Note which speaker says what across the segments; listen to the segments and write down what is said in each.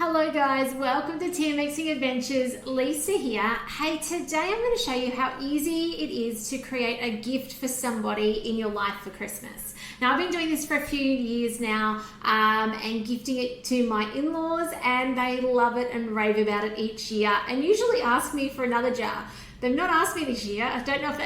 Speaker 1: Hello guys, welcome to Thermomixing Adventures. Lisa here. Hey, today I'm going to show you how easy it is to create a gift for somebody in your life for Christmas. Now I've been doing this for a few years now and gifting it to my in-laws, and they love it and rave about it each year and usually ask me for another jar. They've not asked me this year. I don't know if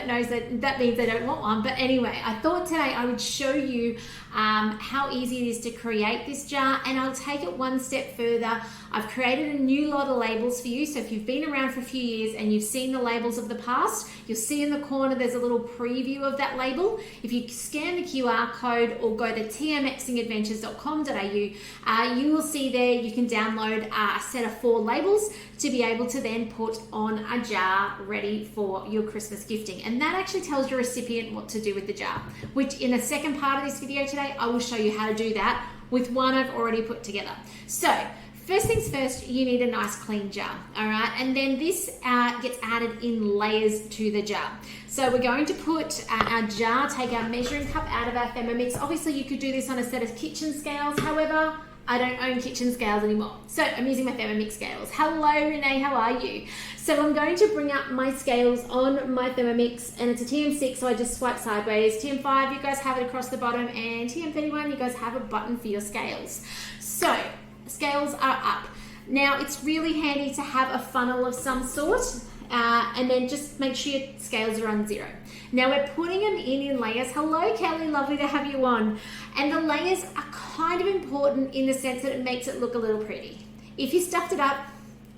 Speaker 1: that means they don't want one, but anyway, I thought today I would show you how easy it is to create this jar, and I'll take it one step further. I've created a new lot of labels for you, so if you've been around for a few years and you've seen the labels of the past, you'll see in the corner there's a little preview of that label. If you scan the QR code or go to tmxingadventures.com.au, you will see there you can download a set of 4 labels to be able to then put on a jar ready for your Christmas gifting. And that actually tells your recipient what to do with the jar, which in the second part of this video today, I will show you how to do that with one I've already put together. So first things first, you need a nice clean jar, all right? And then this gets added in layers to the jar. So we're going to put our jar, take our measuring cup out of our Thermomix. Obviously you could do this on a set of kitchen scales, however, I don't own kitchen scales anymore, so I'm using my Thermomix scales. Hello Renee, how are you? So I'm going to bring up my scales on my Thermomix, and it's a TM6, so I just swipe sideways. TM5, you guys have it across the bottom, and TM31, you guys have a button for your scales. So scales are up. Now it's really handy to have a funnel of some sort, and then just make sure your scales are on 0. Now we're putting them in layers. Hello Kelly, lovely to have you on. And the layers are kind of important in the sense that it makes it look a little pretty. If you stuffed it up,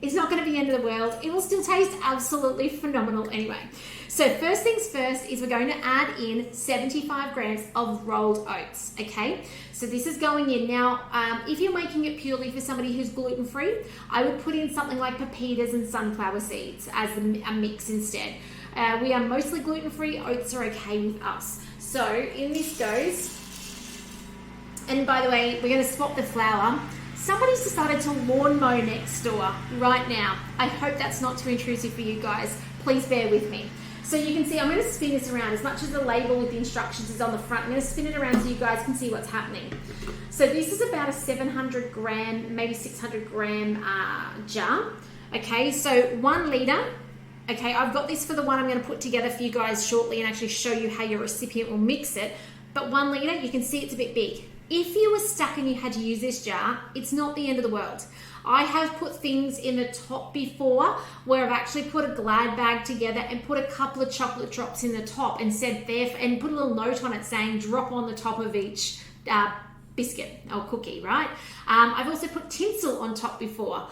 Speaker 1: it's not going to be the end of the world. It will still taste absolutely phenomenal anyway. So first things first is we're going to add in 75 grams of rolled oats, okay? So this is going in. Now, if you're making it purely for somebody who's gluten-free, I would put in something like pepitas and sunflower seeds as a mix instead. We are mostly gluten-free. Oats are okay with us. So in this goes, and by the way, we're going to swap the flour. Somebody's decided to lawn mow next door right now. I hope that's not too intrusive for you guys. Please bear with me. So you can see, I'm going to spin this around. As much as the label with the instructions is on the front, I'm going to spin it around so you guys can see what's happening. So this is about a 700 gram, maybe 600 gram jar. Okay, so 1 litre. Okay, I've got this for the one I'm going to put together for you guys shortly and actually show you how your recipient will mix it. But 1 litre, you can see it's a bit big. If you were stuck and you had to use this jar, it's not the end of the world. I have put things in the top before where I've actually put a Glad bag together and put a couple of chocolate drops in the top and said there, and put a little note on it saying drop on the top of each biscuit or cookie, right? I've also put tinsel on top before,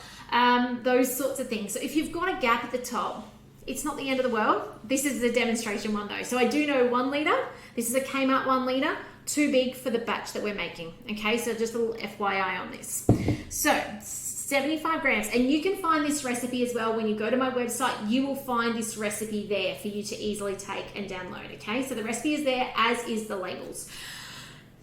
Speaker 1: those sorts of things. So if you've got a gap at the top, it's not the end of the world. This is the demonstration one though. So I do know 1 litre. This is a Kmart 1 litre. Too big for the batch that we're making. Okay, so just a little FYI on this. So 75 grams, and you can find this recipe as well when you go to my website. You will find this recipe there for you to easily take and download. Okay, so the recipe is there, as is the labels.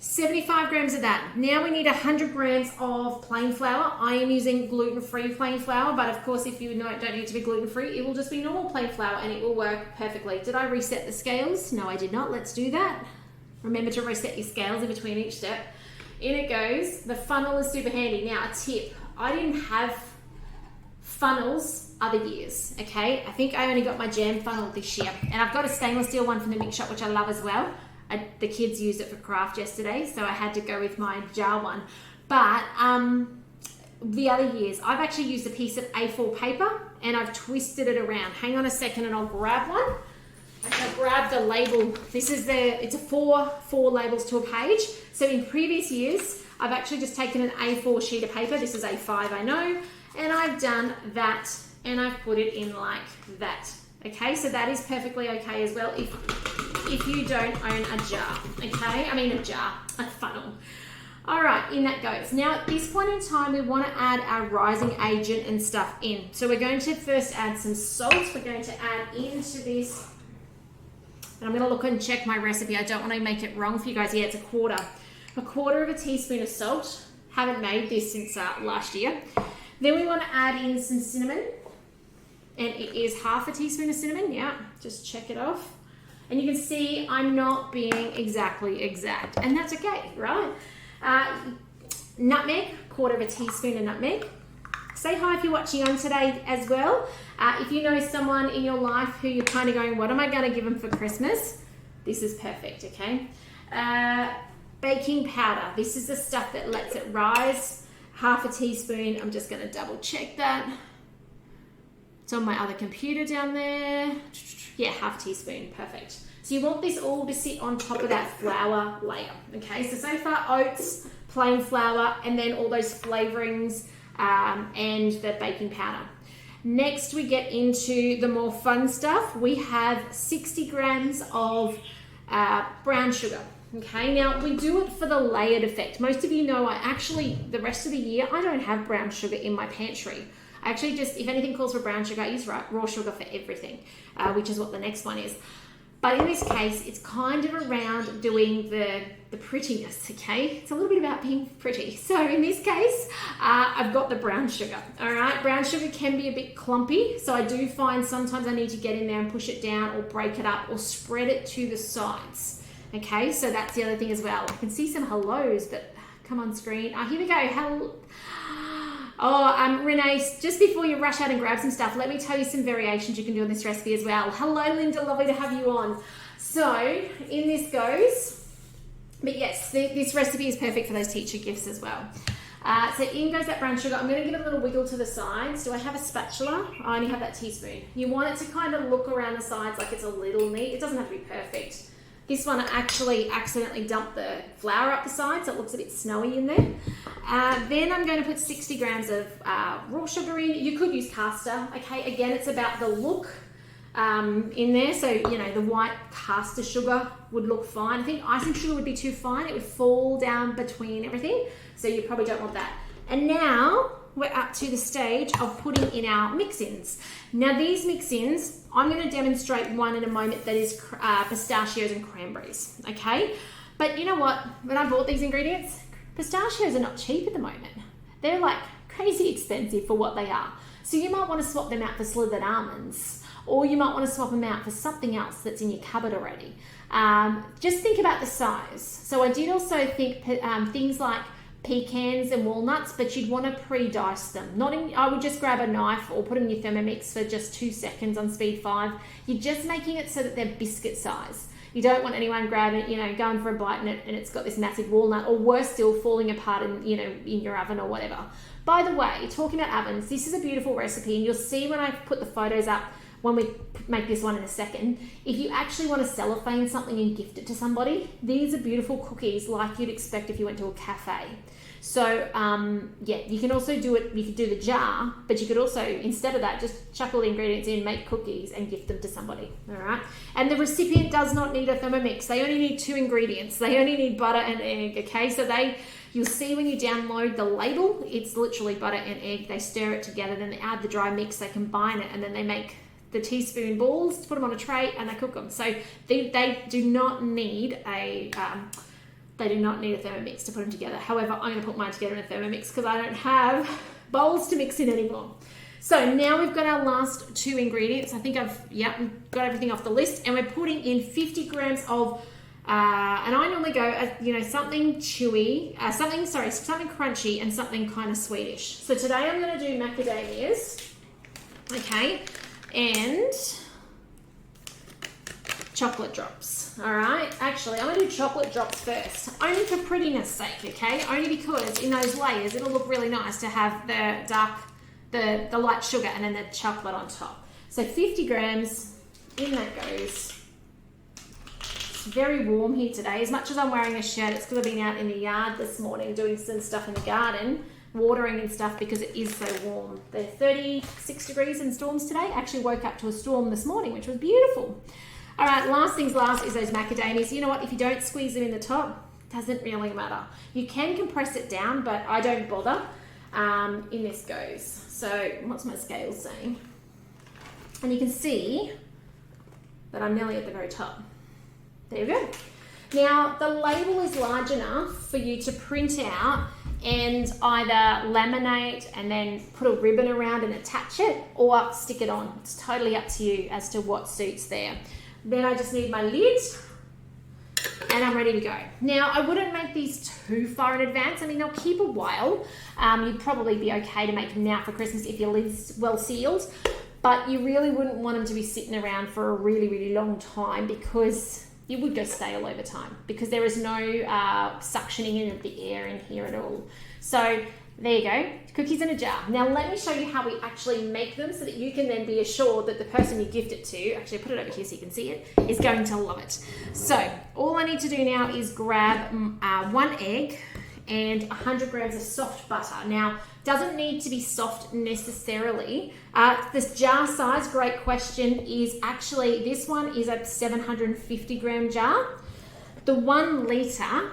Speaker 1: 75 grams of that. Now we need 100 grams of plain flour. I am using gluten-free plain flour, but of course if you don't need to be gluten-free, it will just be normal plain flour and it will work perfectly. Did I reset the scales? No, I did not. Let's do that. Remember to reset your scales in between each step. In it goes. The funnel is super handy. Now a tip, I didn't have funnels other years, okay? I think I only got my jam funnel this year, and I've got a stainless steel one from the mix shop, which I love as well. The kids used it for craft yesterday, so I had to go with my jar one. But the other years, I've actually used a piece of A4 paper and I've twisted it around. Hang on a second and I'll grab one. I'm going to grab the label. This is it's a four labels to a page. So in previous years, I've actually just taken an A4 sheet of paper. This is A5, I know. And I've done that and I've put it in like that. Okay, so that is perfectly okay as well if you don't own a jar, okay? I mean a funnel. All right, in that goes. Now at this point in time, we want to add our rising agent and stuff in. So we're going to first add some salt. We're going to add into this, and I'm going to look and check my recipe. I don't want to make it wrong for you guys. Yeah, it's a quarter of a teaspoon of salt. Haven't made this since last year. Then we want to add in some cinnamon, and it is half a teaspoon of cinnamon. Yeah, just check it off. And you can see I'm not being exactly exact, and that's okay, right? Nutmeg, quarter of a teaspoon of nutmeg. Say hi if you're watching on today as well. If you know someone in your life who you're kind of going, what am I going to give them for Christmas? This is perfect, okay? Baking powder. This is the stuff that lets it rise. Half a teaspoon. I'm just going to double check that. It's on my other computer down there. Yeah, half a teaspoon. Perfect. So you want this all to sit on top of that flour layer. Okay, so far oats, plain flour, and then all those flavorings and the baking powder. Next, we get into the more fun stuff. We have 60 grams of brown sugar. Okay, now we do it for the layered effect. Most of you know the rest of the year, I don't have brown sugar in my pantry. I actually just, if anything calls for brown sugar, I use raw sugar for everything, which is what the next one is. But in this case, it's kind of around doing the prettiness, okay? It's a little bit about being pretty. So in this case, I've got the brown sugar, all right? Brown sugar can be a bit clumpy, so I do find sometimes I need to get in there and push it down or break it up or spread it to the sides, okay? So that's the other thing as well. I can see some hellos that come on screen. Here we go. Hello. Oh, Renee, just before you rush out and grab some stuff, let me tell you some variations you can do on this recipe as well. Hello, Linda, lovely to have you on. So, in this goes, but yes, this recipe is perfect for those teacher gifts as well. So in goes that brown sugar. I'm going to give it a little wiggle to the sides. Do I have a spatula? I only have that teaspoon. You want it to kind of look around the sides like it's a little neat. It doesn't have to be perfect. This one, I actually accidentally dumped the flour up the side, so it looks a bit snowy in there. Then I'm going to put 60 grams of raw sugar in. You could use caster, okay? Again, it's about the look in there. So, you know, the white caster sugar would look fine. I think icing sugar would be too fine. It would fall down between everything, so you probably don't want that. And now we're up to the stage of putting in our mix-ins. Now these mix-ins, I'm going to demonstrate one in a moment that is pistachios and cranberries, okay? But you know what? When I bought these ingredients, pistachios are not cheap at the moment. They're like crazy expensive for what they are. So you might want to swap them out for slivered almonds, or you might want to swap them out for something else that's in your cupboard already. Just think about the size. So I did also think things like pecans and walnuts, but you'd want to pre-dice them. I would just grab a knife or put them in your Thermomix for just 2 seconds on speed 5. You're just making it so that they're biscuit size. You don't want anyone grabbing it, you know, going for a bite and it's got this massive walnut, or worse still, falling apart in your oven or whatever. By the way, talking about ovens, this is a beautiful recipe, and you'll see when I put the photos up when we make this one in a second. If you actually want to cellophane something and gift it to somebody, these are beautiful cookies like you'd expect if you went to a cafe. So yeah, you can also do it, you could do the jar, but you could also, instead of that, just chuck all the ingredients in, make cookies and gift them to somebody, all right? And the recipient does not need a Thermomix. They only need 2 ingredients. They only need butter and egg, okay? So you'll see when you download the label, it's literally butter and egg. They stir it together, then they add the dry mix, they combine it, and then they make the teaspoon balls, put them on a tray, and they cook them. So they do not need a Thermomix to put them together. However, I'm going to put mine together in a Thermomix because I don't have bowls to mix in anymore. So now we've got our last 2 ingredients. I think we've got everything off the list, and we're putting in 50 grams of, and I normally go, something chewy, something crunchy and something kind of sweetish. So today I'm going to do macadamias, okay, and chocolate drops. All right, actually I'm gonna do chocolate drops first, only for prettiness sake, okay? Only because in those layers it'll look really nice to have the light sugar and then the chocolate on top. So 50 grams, in that goes. It's very warm here today. As much as I'm wearing a shirt, it's because I've been out in the yard this morning doing some stuff in the garden, watering and stuff, because it is so warm. They're 36 degrees in storms today. I actually woke up to a storm this morning, which was beautiful. All right, last things last is those macadamias. You know what? If you don't squeeze them in the top, it doesn't really matter. You can compress it down, but I don't bother. In this goes. So what's my scale saying? And you can see that I'm nearly at the very top. There we go. Now, the label is large enough for you to print out and either laminate and then put a ribbon around and attach it, or stick it on. It's totally up to you as to what suits there. Then I just need my lid, and I'm ready to go. Now, I wouldn't make these too far in advance. I mean, they'll keep a while. You'd probably be okay to make them now for Christmas if your lid's well sealed, but you really wouldn't want them to be sitting around for a really, really long time, because it would go stale over time, because there is no suctioning in of the air in here at all. So there you go, cookies in a jar. Now let me show you how we actually make them so that you can then be assured that the person you gift it to, actually put it over here so you can see it, is going to love it. So all I need to do now is grab 1 egg and 100 grams of soft butter. Now, doesn't need to be soft necessarily. This jar size, great question, is actually, this one is a 750 gram jar. The 1 litre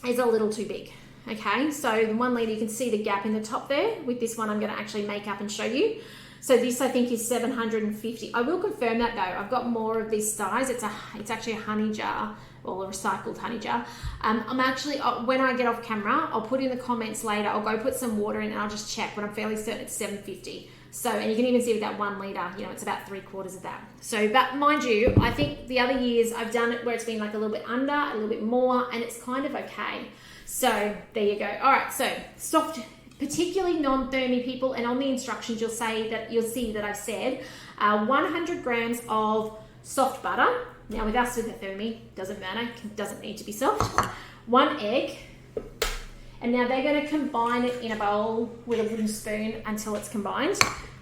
Speaker 1: is a little too big. Okay, so the 1 litre, you can see the gap in the top there. With this one, I'm going to actually make up and show you. So this, I think, is 750. I will confirm that though. I've got more of this size. It's actually a honey jar, or a recycled honey jar. I'm actually, when I get off camera, I'll put in the comments later. I'll go put some water in and I'll just check, but I'm fairly certain it's 750. So, and you can even see with that 1 litre, you know, it's about 3/4 of that. So, but mind you, I think the other years I've done it where it's been like a little bit under, a little bit more, and it's kind of okay. So there you go. All right, so soft, particularly non-thermy people, and on the instructions you'll see that I've said 100 grams of soft butter. Now with us with the thermy, doesn't matter, doesn't need to be soft. 1 egg, and now they're going to combine it in a bowl with a wooden spoon until it's combined.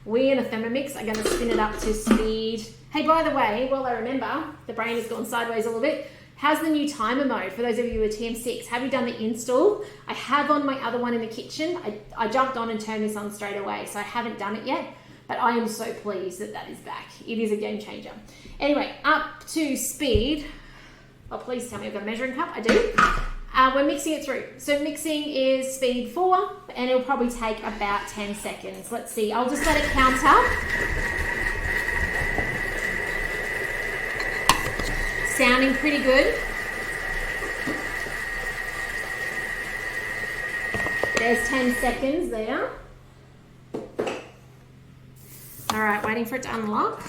Speaker 1: We in a Thermomix are going to spin it up to speed. Hey, by the way, while I remember, the brain has gone sideways a little bit. How's the new timer mode for those of you who are TM6? Have you done the install? I have on my other one in the kitchen. I jumped on and turned this on straight away, so I haven't done it yet, but I am so pleased that that is back. It is a game changer. Anyway, up to speed. Oh, please tell me I've got a measuring cup. I do. We're mixing it through. So mixing is speed 4, and it'll probably take about 10 seconds. Let's see. I'll just let it count up. Sounding pretty good. There's 10 seconds there. All right, waiting for it to unlock.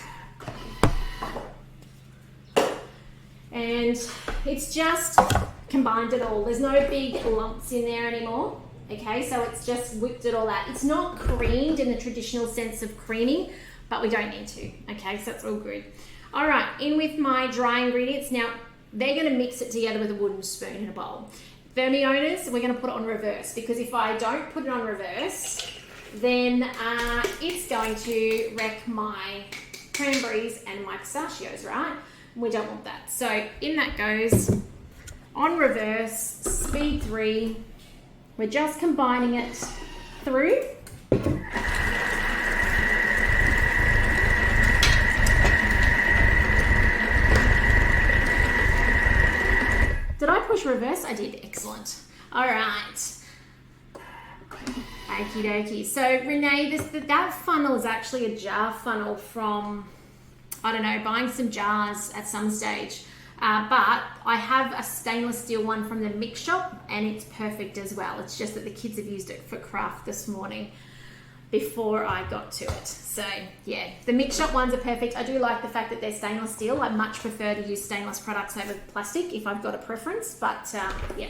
Speaker 1: And it's just combined it all. There's no big lumps in there anymore. Okay, so it's just whipped it all out. It's not creamed in the traditional sense of creaming, but we don't need to. Okay, so that's all good. All right, in with my dry ingredients. Now, they're going to mix it together with a wooden spoon in a bowl. Thermi owners, we're going to put it on reverse, because if I don't put it on reverse, then it's going to wreck my cranberries and my pistachios, right? We don't want that. So in that goes, on reverse, speed 3. We're just combining it through. Did I push reverse? I did. Excellent. All right. Okie dokie. So Renee, that funnel is actually a jar funnel from, I don't know, buying some jars at some stage. But I have a stainless steel one from the mix shop, and it's perfect as well. It's just that the kids have used it for craft this morning before I got to it. So yeah, the mix shop ones are perfect. I do like the fact that they're stainless steel. I much prefer to use stainless products over plastic if I've got a preference, but yeah,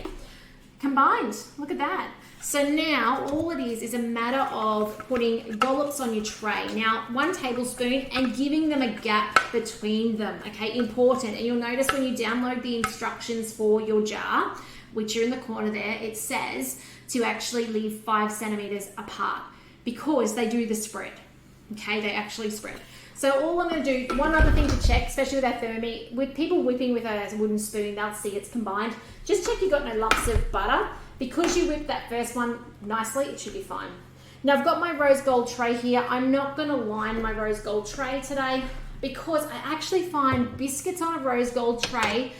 Speaker 1: combined, look at that. So now all it is a matter of putting dollops on your tray. Now 1 tablespoon, and giving them a gap between them, okay, important. And you'll notice when you download the instructions for your jar, which are in the corner there, it says to actually leave 5 centimeters apart, because they do the spread. Okay, they actually spread. So all I'm going to do, one other thing to check, especially with our thermi, with people whipping with a wooden spoon, they'll see it's combined. Just check you've got no lumps of butter. Because you whipped that first one nicely, it should be fine. Now I've got my rose gold tray here. I'm not going to line my rose gold tray today, because I actually find biscuits on a rose gold tray,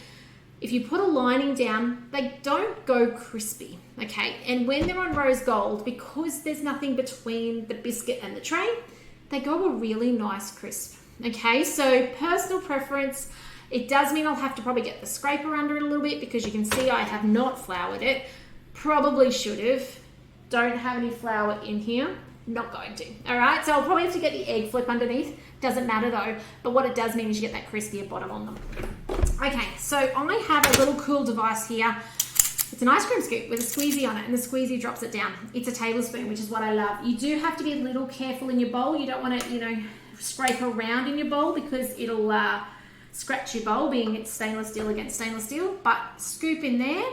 Speaker 1: if you put a lining down, they don't go crispy, okay? And when they're on rose gold, because there's nothing between the biscuit and the tray, they go a really nice crisp, okay? So personal preference, it does mean I'll have to probably get the scraper under it a little bit, because you can see I have not floured it. Probably should have. Don't have any flour in here. Not going to. All right, so I'll probably have to get the egg flip underneath. Doesn't matter though, but what it does mean is you get that crispier bottom on them. Okay, so I have a little cool device here. It's an ice cream scoop with a squeezy on it, and the squeezy drops it down. It's a tablespoon, which is what I love. You do have to be a little careful in your bowl. You don't want to, scrape around in your bowl because it'll scratch your bowl, being it's stainless steel against stainless steel. But scoop in there,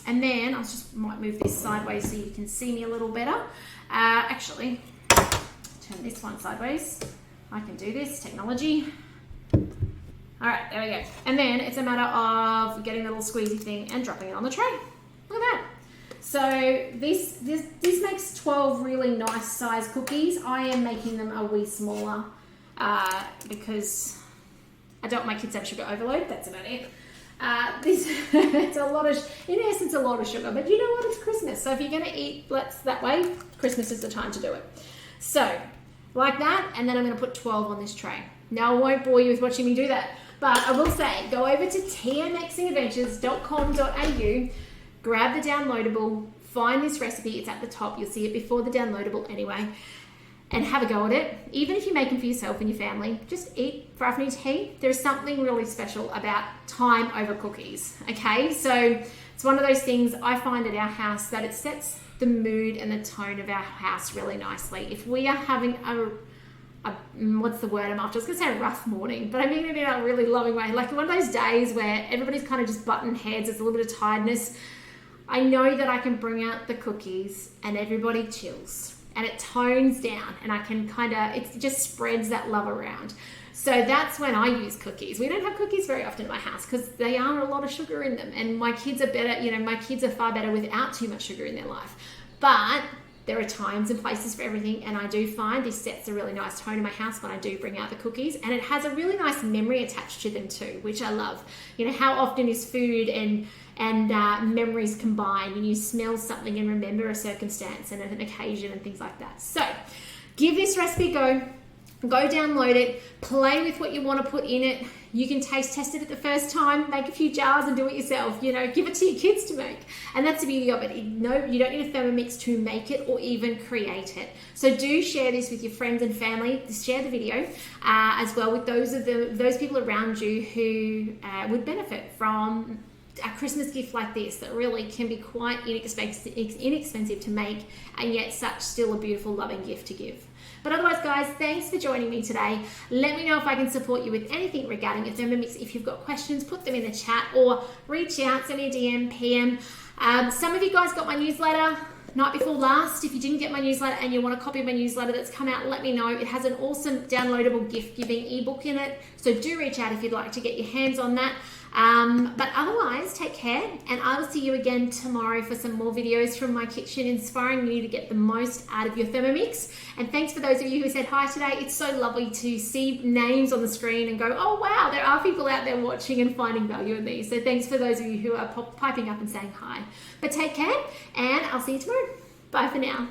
Speaker 1: and then I might move this sideways so you can see me a little better. Actually, turn this one sideways. I can do this, technology. All right, there we go. And then it's a matter of getting the little squeezy thing and dropping it on the tray. Look at that. So this makes 12 really nice size cookies. I am making them a wee smaller because I don't want my kids to have sugar overload. That's about it. It's in essence, a lot of sugar, but you know what? It's Christmas. So if you're going to eat that way, Christmas is the time to do it. So like that, and then I'm going to put 12 on this tray. Now I won't bore you with watching me do that, but I will say, go over to tmxingadventures.com.au, grab the downloadable, find this recipe. It's at the top. You'll see it before the downloadable anyway, and have a go at it. Even if you make them for yourself and your family, just eat for afternoon tea. There's something really special about time over cookies, okay? So it's one of those things I find at our house that it sets the mood and the tone of our house really nicely. If we are having what's the word I'm after? I was going to say a rough morning, but I mean it in a really loving way. Like one of those days where everybody's kind of just button heads, there's a little bit of tiredness. I know that I can bring out the cookies and everybody chills and it tones down, and I can it just spreads that love around. So that's when I use cookies. We don't have cookies very often in my house because they are a lot of sugar in them, and my kids are better, my kids are far better without too much sugar in their life. But there are times and places for everything, and I do find this sets a really nice tone in my house when I do bring out the cookies, and it has a really nice memory attached to them too, which I love. How often is food and memories combined, and you smell something and remember a circumstance and an occasion and things like that. So give this recipe a go. Go download it, play with what you want to put in it. You can taste test it at the first time, make a few jars and do it yourself. Give it to your kids to make. And that's the beauty of it. No, you don't need a Thermomix to make it or even create it. So do share this with your friends and family. Share the video as well with those people around you who would benefit from a Christmas gift like this that really can be quite inexpensive to make, and yet still a beautiful, loving gift to give. But otherwise, guys, thanks for joining me today. Let me know if I can support you with anything regarding your Thermomix. If you've got questions, put them in the chat or reach out, send me a DM, PM. Some of you guys got my newsletter night before last. If you didn't get my newsletter and you want a copy of my newsletter that's come out, let me know. It has an awesome downloadable gift-giving ebook in it. So do reach out if you'd like to get your hands on that. But otherwise, take care, and I will see you again tomorrow for some more videos from my kitchen, inspiring you to get the most out of your Thermomix. And thanks for those of you who said hi today. It's so lovely to see names on the screen and go, oh wow, there are people out there watching and finding value in these. So thanks for those of you who are piping up and saying hi. But take care, and I'll see you tomorrow. Bye for now.